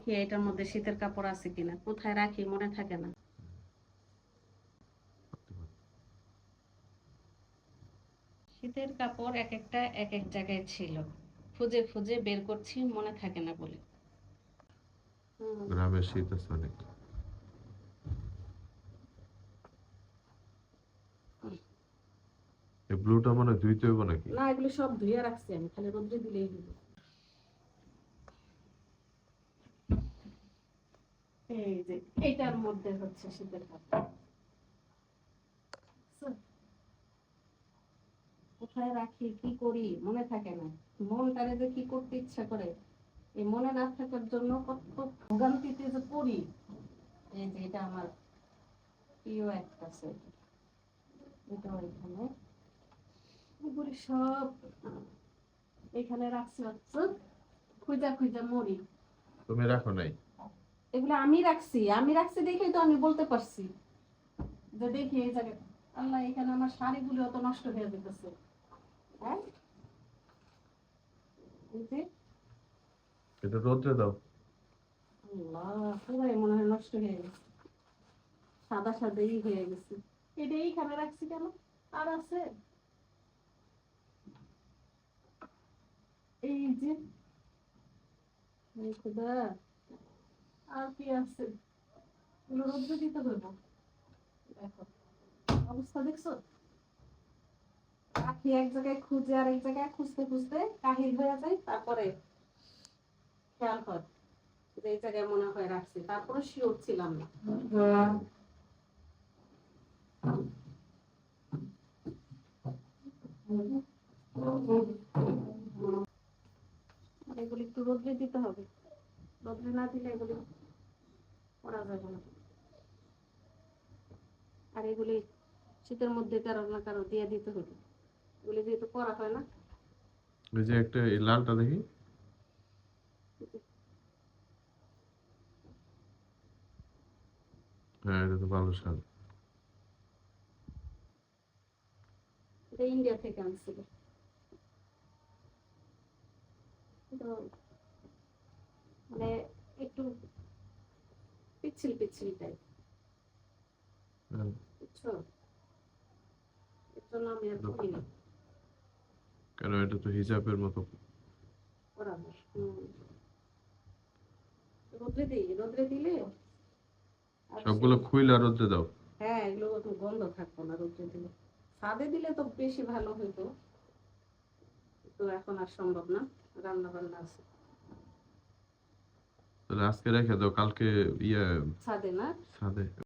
দেখি এটার মধ্যে শীতের কাপড় আছে কিনা, কোথায় রাখি মনে থাকে না। শীতের কাপড় এক একটা এক এক জায়গায় ছিল, খুঁজে খুঁজে বের করছি, মনে থাকে না বলে। গ্রামের শীত আছে অনেক। এই ব্লুটা মানে ধুইতে হইব নাকি? না, এগুলো সব ধুইয়া রাখছি আমি, খালি রোদ্রে দিলেই হলো। এই যে এটার মধ্যে হচ্ছে শীতের কাপড়। কোথায় রাখি কি করি মনে থাকে না, মনটারে যে কি করতে ইচ্ছা করে, এই মনে না থাকার জন্য কত ভোগান্তিতে যে পড়ি। এই যে এটা আমার প্রিয় একটা সেট, এটা এখানে এগুলি সব এখানে রাখছি হচ্ছে, খুঁজা খুঁজা মরি। তুমি রাখো নাই? এগুলো আমি রাখছি, আমি রাখছি দেখেই তো আমি বলতে পারছি যে দেখি এই জায়গায়। আল্লাহ, এখানে আমার শাড়িগুলো অত নষ্ট হয়ে যেতেছে। হ্যাঁ, এই যে এটা রোদ্রে দাও। আল্লাহ, পুরাই মনে হয় নষ্ট হয়ে গেছে, সাদা সাদাই হয়ে গেছে। এটা এইখানে রাখছি কেন? আর আছে এই যে, এই খোদা, আর কি আছে? এগুলো রোদ্রে দিতে হইব। দেখো অবস্থা দেখছো, রাখি এক জায়গায় খুঁজে আর এক জায়গায় খুঁজতে খুঁজতে কাহিল হয়ে যায়, তারপরে খেয়াল কর যে এই জায়গায় মনে হয় রাখছি, তারপরে শিওর ছিলাম না। এগুলি একটু রোদ্রে দিতে হবে, রোদ্রে না দিলে এগুলি করা যাবে না। আর এগুলি শীতের মধ্যে কারো না কারো দিয়ে দিতে হবে, এগুলি যেহেতু করা হয় না। ওই যে একটা এই লালটা দেখি। হ্যাঁ, এটা তো ভালো শাল। এটা ইন্ডিয়া থেকে আনছিল, তো মানে একটু পিচ্ছিল পিচ্ছিল টাইপ, হ্যাঁ, বুঝছো, এর জন্য আমি আর করি না। কেন এটা তো হিজাবের মতো। করা হয় রোদ্রে দিই, রোদ্রে দিলে আর সবগুলো খুইলা রোদ্রে দাও। হ্যাঁ, এগুলো তো গন্ধ থাকতো না রোদ্রে দিলে। ছাদে দিলে তো বেশি ভালো হইতো, তো এখন আর সম্ভব না, রান্না বান্না আছে। তাহলে আজকে রেখে দাও, কালকে ইয়ে ছাদে না, ছাদে